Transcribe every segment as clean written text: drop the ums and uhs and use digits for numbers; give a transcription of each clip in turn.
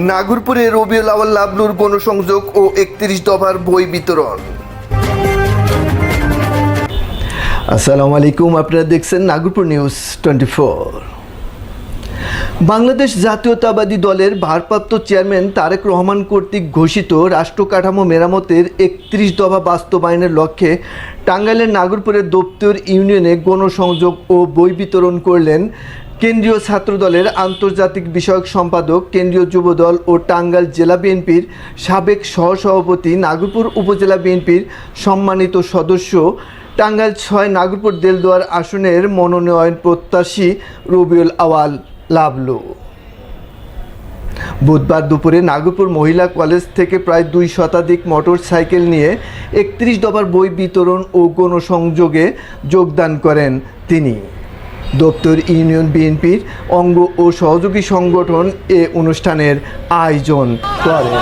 নাগরপুরে রবিউল আওয়াল লাবলুর গণসংযোগ ও ৩১ দফার বই বিতরণ। আসসালামু আলাইকুম, আপনারা দেখছেন নাগরপুর নিউজ 24। বাংলাদেশ জাতীয়তাবাদী দলের ভারপ্রাপ্ত চেয়ারম্যান তারেক রহমান কর্তৃক ঘোষিত রাষ্ট্র কাঠামো মেরামতের ৩১ দফা বাস্তবায়নের লক্ষ্যে টাঙ্গাইলের নাগরপুরের দপ্তর ইউনিয়নে গণসংযোগ ও বই বিতরণ করলেন কেন্দ্রীয় ছাত্রদলের আন্তর্জাতিক বিষয়ক সম্পাদক, কেন্দ্রীয় যুবদল ও টাঙ্গাইল জেলা বিএনপির সাবেক সহসভাপতি, নাগরপুর উপজেলা বিএনপির সম্মানিত সদস্য, টাঙ্গাইল ৬ নাগরপুর দেলদুয়ার আসনের মনোনয়ন প্রত্যাশী রবিউল আওয়াল লাবলু। বুধবার দুপুরে নাগরপুর মহিলা কলেজ থেকে প্রায় ২ শতাধিক মোটর সাইকেল নিয়ে ৩১ দফার বই বিতরণ ও গণসংযোগে যোগদান করেন তিনি। দপ্তর ইউনিয়ন বিএনপির অঙ্গ ও সহযোগী সংগঠন এ অনুষ্ঠানের আয়োজন করেন।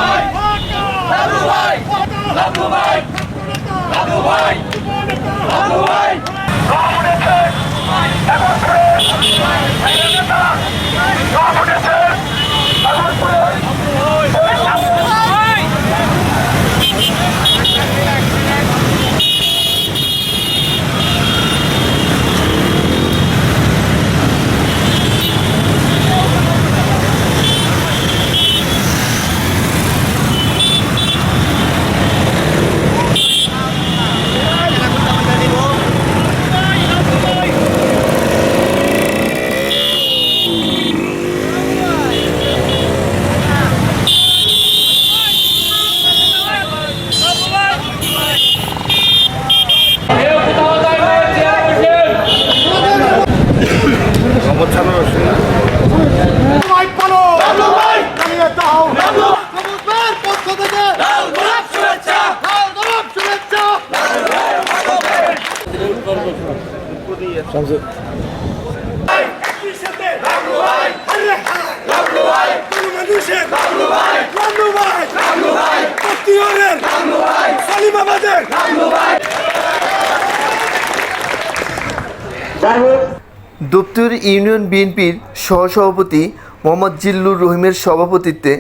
দপ্তর ইউনিয়ন বিএনপির সহসভাপতি মোহাম্মদ জিল্লুর রহিমের সভাপতিত্বে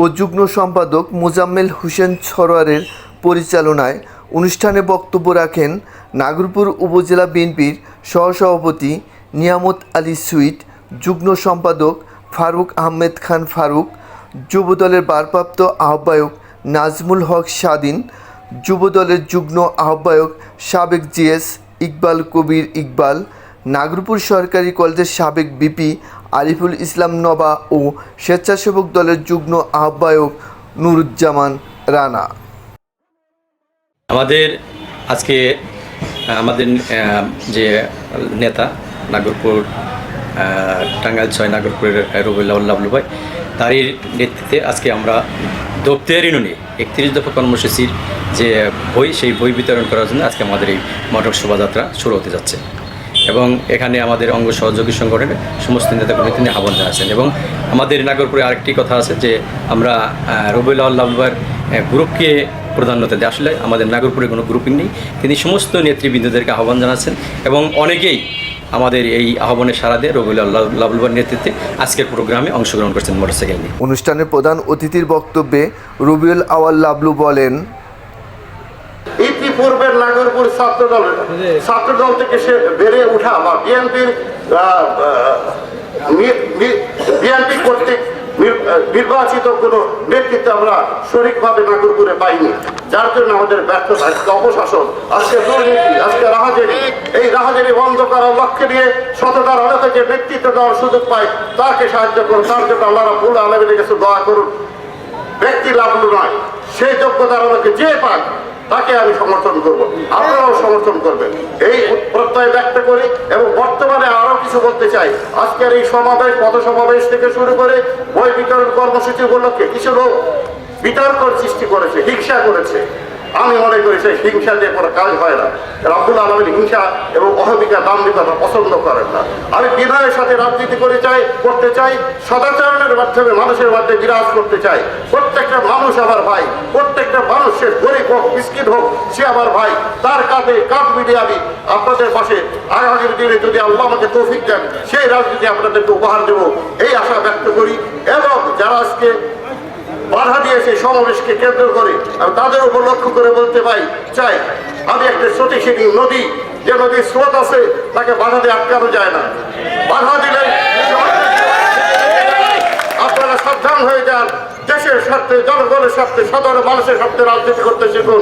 ও যুগ্ম সম্পাদক মোজাম্মেল হোসেন সরোয়ারের পরিচালনায় অনুষ্ঠানে বক্তব্য রাখেন নাগরপুর উপজেলা বিএনপির সহসভাপতি নিয়ামত আলী সুইট, যুগ্ম সম্পাদক ফারুক আহমেদ খান ফারুক, যুবদলের ভারপ্রাপ্ত আহ্বায়ক নাজমুল হক স্বাধীন, যুবদলের যুগ্ম আহ্বায়ক সাবেক জিএস ইকবাল কবির ইকবাল, নাগরপুর সরকারি কলেজের সাবেক বিপি আরিফুল ইসলাম নবা ও স্বেচ্ছাসেবক দলের যুগ্ম আহ্বায়ক নুরুজ্জামান রানা। আমাদের যে নেতা নাগরপুর টাঙ্গাইল ৬ নাগরপুরের রবিউল আওয়াল লাবলু ভাই, তারই নেতৃত্বে আজকে আমরা দপ্তর ইউনিয়নে ৩১ দফা কর্মসূচির যে বই, সেই বই বিতরণ করার জন্য আজকে আমাদের এই মোটর শোভাযাত্রা শুরু হতে যাচ্ছে এবং এখানে আমাদের অঙ্গ সহযোগী সংগঠনের সমস্ত নেতাকর্মী তিনি আহ্বান জানাচ্ছেন। এবং আমাদের নাগরপুরে আরেকটি কথা আছে যে আমরা রবিউল আওয়াল লাবলু ভাইয়ের গ্রুপকে প্রাধান্যতা দেয়। আসলে আমাদের নাগরপুরে কোনো গ্রুপিং নেই, তিনি সমস্ত নেতৃবৃন্দদেরকে আহ্বান জানাচ্ছেন এবং অনেকেই আমাদের এই আহ্বানে সাড়া দিয়ে রবিউল আওয়াল লাবলু ভাইয়ের নেতৃত্বে আজকের প্রোগ্রামে অংশগ্রহণ করছেন মোটরসাইকেল নিয়ে। অনুষ্ঠানের প্রধান অতিথির বক্তব্যে রবিউল আওয়াল লাবলু বলেন, ইতিপূর্বের নাগরপুর ছাত্রদল থেকে সে বেড়ে ওঠা বা বিএনপি কর্তৃক নির্বাচিত কোনো নেতৃত্ব আমরা সঠিকভাবে নাগরপুরে পাইনি, যার জন্য আমাদের ব্যর্থতা, আজকে অপশাসন, আজকে দুর্নীতি, আজকে রাহাজানি। এই রাহাজানি বন্ধ করার লক্ষ্যে নিয়ে সততার আলোকে যে নেতৃত্ব দেওয়ার সুযোগ পায় তাকে সাহায্য করুন। তার জন্য আল্লাহ রাব্বুল আলামিনের কাছে দোয়া করুন। ব্যক্তি লাভলু নয়, সেই যোগ্যতার আলোকে যে পাক তাকে আমি সমর্থন করব, আপনারাও সমর্থন করবেন, এই প্রত্যয় ব্যক্ত করি। এবং বর্তমানে আরো কিছু বলতে চাই। আজকের এই সমাবেশ, পথসমাবেশ থেকে শুরু করে বই বিতরণ কর্মসূচি উপলক্ষে কিছু লোক বিতর্ক সৃষ্টি করেছে, হিংসা করেছে। আমি মনে করি সেই হিংসা দিয়ে কোনো কাজ হয় না। রাব্বুল আলামিন হিংসা এবং অহমিকা, দাম্ভিকতা পছন্দ করেন না। আমি বিনয়ের সাথে রাজনীতি করতে চাই, সদাচরণের মাধ্যমে মানুষের মধ্যে বিরাজ করতে চাই। প্রত্যেকটা মানুষ আমার ভাই, প্রত্যেকটা মানুষ, সে গরিব হোক, মিসকিন হোক, সে আমার ভাই। তার কাঁধে কাঁধ মিলিয়ে আমি আপনাদের পাশে আগামী দিনে যদি আল্লাহ আমাকে তৌফিক দেন, সেই রাজনীতি আপনাদেরকে উপহার দেব, এই আশা ব্যক্ত করি। এবং যারা আজকে বাধা দিয়েছে সমাবেশকে কেন্দ্র করে, আমি তাদের উপর লক্ষ্য করে বলতে চাই আমি একটা সতীশিনী নদী, যে নদীর স্রোত আছে তাকে বাধা দিয়ে আটকানো যায় না। বাধা দিলে আপনারা সাবধান হয়ে যান। দেশের স্বার্থে, জনগণের স্বার্থে, সাধারণ মানুষের স্বার্থে রাজনীতি করতে শিখুন।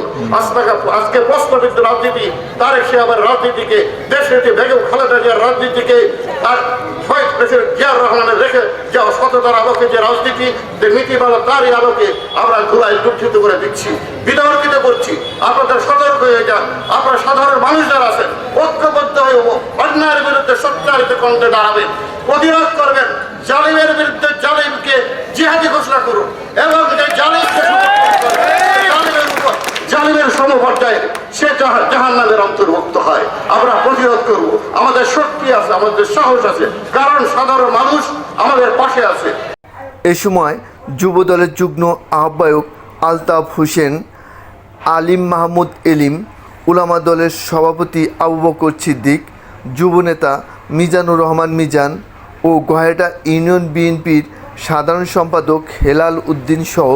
আজকে প্রশ্নবিদ্ধ রাজনীতি, তারেক শিহাবের রাজনীতিকে, দেশের যে বেগম খালেদা জিয়ার রাজনীতিকে, আর শহীদ প্রেসিডেন্ট জিয়াউর রহমানের রেখে যাওয়া সততার আলোকে যে রাজনীতি, যে নীতিমালা, তারই আলোকে আমরা ধুলায় লুণ্ঠিত করে দিচ্ছি, বিতর্কিত করছি। আপনাদের সতর্ক হয়ে যান। আপনারা সাধারণ মানুষ যারা আছেন ঐক্যবদ্ধ হয়ে অন্যায়ের বিরুদ্ধে সত্যারিত কণ্ঠে দাঁড়াবেন, প্রতিরোধ করবেন। জালিমের বিরুদ্ধে জালিমকে জিহাদি ঘোষণা করুন এবং যে জালিমের সমপর্যায়ে সে জাহান্নামের অন্তর্ভুক্ত হয়। আমরা প্রতিরোধ করব। আমাদের শক্তি আছে, আমাদের সাহস আছে, কারণ সাধারণ মানুষ আমাদের পাশে আছে। এ সময় যুবদলের যুগ্ম আহ্বায়ক আলতাফ হোসেন, আলিম মাহমুদ এলিম, উলামা দলের সভাপতি আবু বকর সিদ্দিক, যুবনেতা মিজানুর রহমান মিজান ও গহেটা ইউনিয়ন বিএনপির সাধারণ সম্পাদক হেলাল উদ্দিন সহ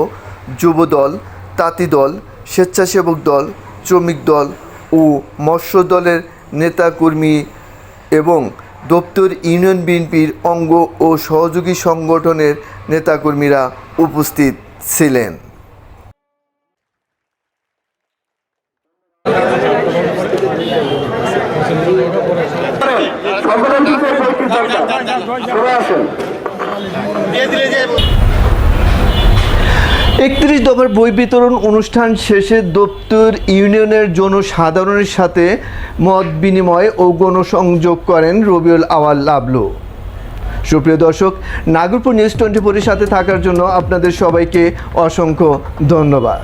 যুবদল, তাঁতি দল, স্বেচ্ছাসেবক দল, শ্রমিক দল ও মৎস্য দলের নেতাকর্মী এবং দপ্তর ইউনিয়ন বিএনপির অঙ্গ ও সহযোগী সংগঠনের নেতাকর্মীরা উপস্থিত ছিলেন। একত্রিশ দফার বই বিতরণ অনুষ্ঠান শেষে দপ্তর ইউনিয়নের জনসাধারণের সাথে মত বিনিময় ও গণসংযোগ করেন রবিউল আওয়াল লাবলু। সুপ্রিয় দর্শক, নাগরপুর নিউজ 24-এর সাথে থাকার জন্য আপনাদের সবাইকে অসংখ্য ধন্যবাদ।